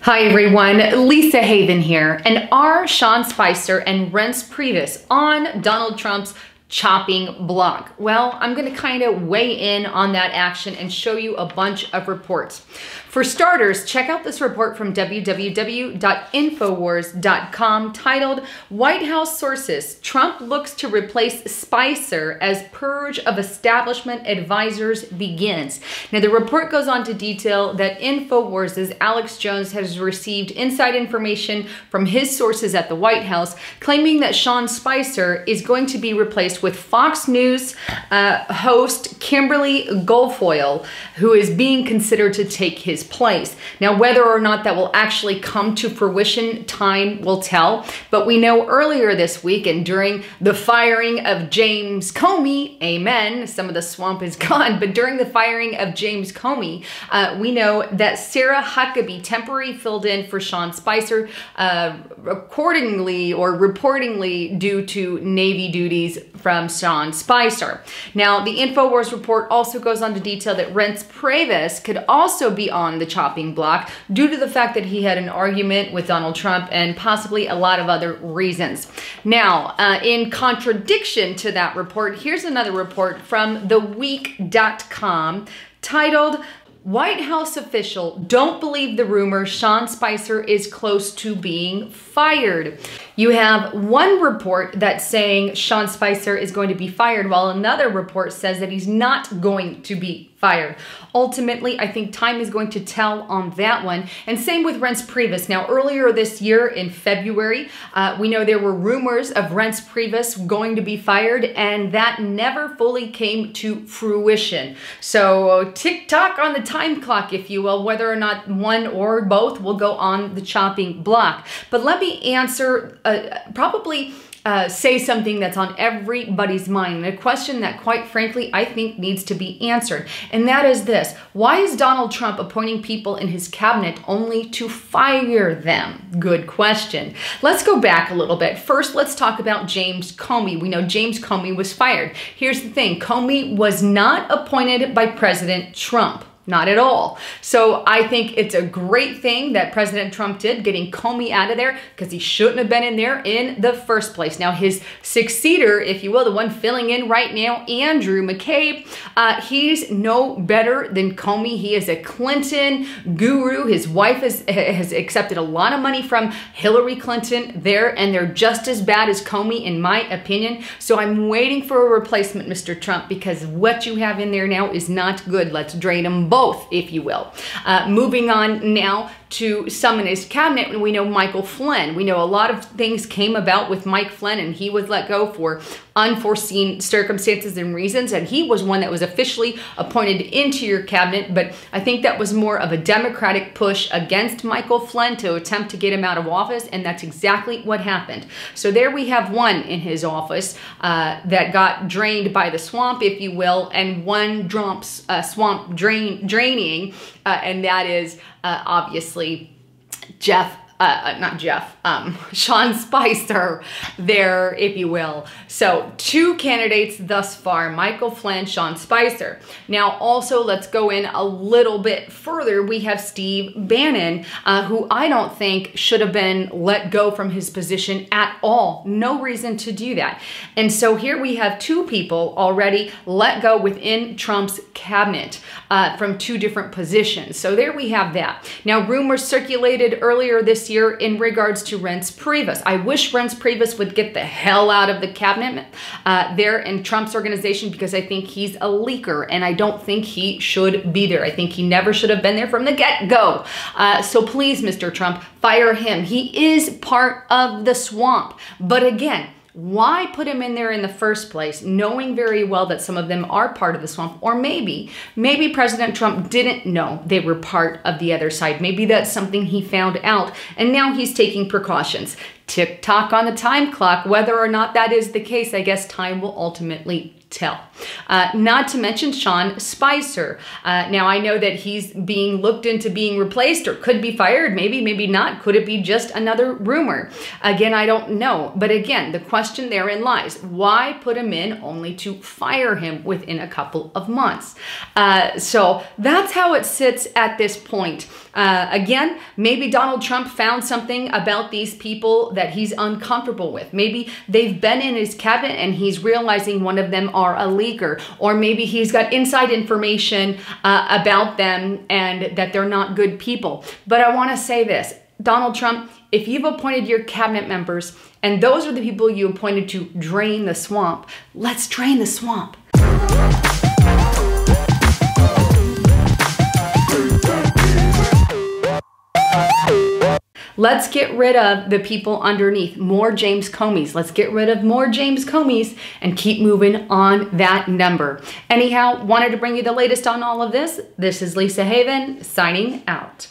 Hi everyone, Lisa Haven here, and are Sean Spicer and Reince Priebus on Donald Trump's chopping block? Well, I'm going to kind of weigh in on that action and show you a bunch of reports. For starters, check out this report from www.infowars.com titled White House Sources, Trump Looks to Replace Spicer as Purge of Establishment Advisors Begins. Now, the report goes on to detail that Infowars' Alex Jones has received inside information from his sources at the White House, claiming that Sean Spicer is going to be replaced with Fox News host Kimberly Guilfoyle, who is being considered to take his place. Now, whether or not that will actually come to fruition, time will tell. But we know earlier this week and during the firing of James Comey, amen, some of the swamp is gone, but during the firing of James Comey, we know that Sarah Huckabee temporarily filled in for Sean Spicer, reportedly due to Navy duties from Sean Spicer. Now, the Infowars report also goes on to detail that Reince Priebus could also be on the chopping block due to the fact that he had an argument with Donald Trump and possibly a lot of other reasons. Now, in contradiction to that report, here's another report from theweek.com titled White House official don't believe the rumor Sean Spicer is close to being fired. You have one report that's saying Sean Spicer is going to be fired, while another report says that he's not going to be fired. Ultimately, I think time is going to tell on that one. And same with Reince Priebus. Now, earlier this year in February, we know there were rumors of Reince Priebus going to be fired, and that never fully came to fruition. So tick-tock on the time clock, if you will, whether or not one or both will go on the chopping block. But let me answer, say something that's on everybody's mind, and a question that, quite frankly, I think needs to be answered. And that is this: why is Donald Trump appointing people in his cabinet only to fire them? Good question. Let's go back a little bit. First, let's talk about James Comey. We know James Comey was fired. Here's the thing: Comey was not appointed by President Trump. Not at all. So I think it's a great thing that President Trump did, getting Comey out of there, because he shouldn't have been in there in the first place. Now, his successor, if you will, the one filling in right now, Andrew McCabe, he's no better than Comey. He is a Clinton guru. His wife has accepted a lot of money from Hillary Clinton there, and they're just as bad as Comey, in my opinion. So I'm waiting for a replacement, Mr. Trump, because what you have in there now is not good. Let's drain them both, if you will. Moving on now to some in his cabinet, we know Michael Flynn. We know a lot of things came about with Mike Flynn, and he was let go for unforeseen circumstances and reasons, and he was one that was officially appointed into your cabinet, but I think that was more of a Democratic push against Michael Flynn to attempt to get him out of office, and that's exactly what happened. So there we have one in his office that got drained by the swamp, if you will, and one swamp draining, and that is obviously Sean Spicer there, if you will. So two candidates thus far, Michael Flynn, Sean Spicer. Now also, let's go in a little bit further. We have Steve Bannon, who I don't think should have been let go from his position at all. No reason to do that. And so here we have two people already let go within Trump's cabinet from two different positions. So there we have that. Now, rumors circulated earlier this year in regards to Reince Priebus. I wish Reince Priebus would get the hell out of the cabinet there in Trump's organization, because I think he's a leaker and I don't think he should be there. I think he never should have been there from the get-go. So please, Mr. Trump, fire him. He is part of the swamp. But again, why put him in there in the first place, knowing very well that some of them are part of the swamp? Or maybe President Trump didn't know they were part of the other side. Maybe that's something he found out, and now he's taking precautions. Tick-tock on the time clock. Whether or not that is the case, I guess time will ultimately tell. Not to mention Sean Spicer. Now, I know that he's being looked into being replaced or could be fired. Maybe not. Could it be just another rumor? Again, I don't know. But again, the question therein lies. Why put him in only to fire him within a couple of months? So that's how it sits at this point. Again, maybe Donald Trump found something about these people that he's uncomfortable with. Maybe they've been in his cabinet and he's realizing one of them are a leaker, or maybe he's got inside information about them and that they're not good people. But I want to say this, Donald Trump, if you've appointed your cabinet members and those are the people you appointed to drain the swamp, let's drain the swamp. Let's get rid of the people underneath. More James Comeys. Let's get rid of more James Comeys and keep moving on that number. Anyhow, wanted to bring you the latest on all of this. This is Lisa Haven signing out.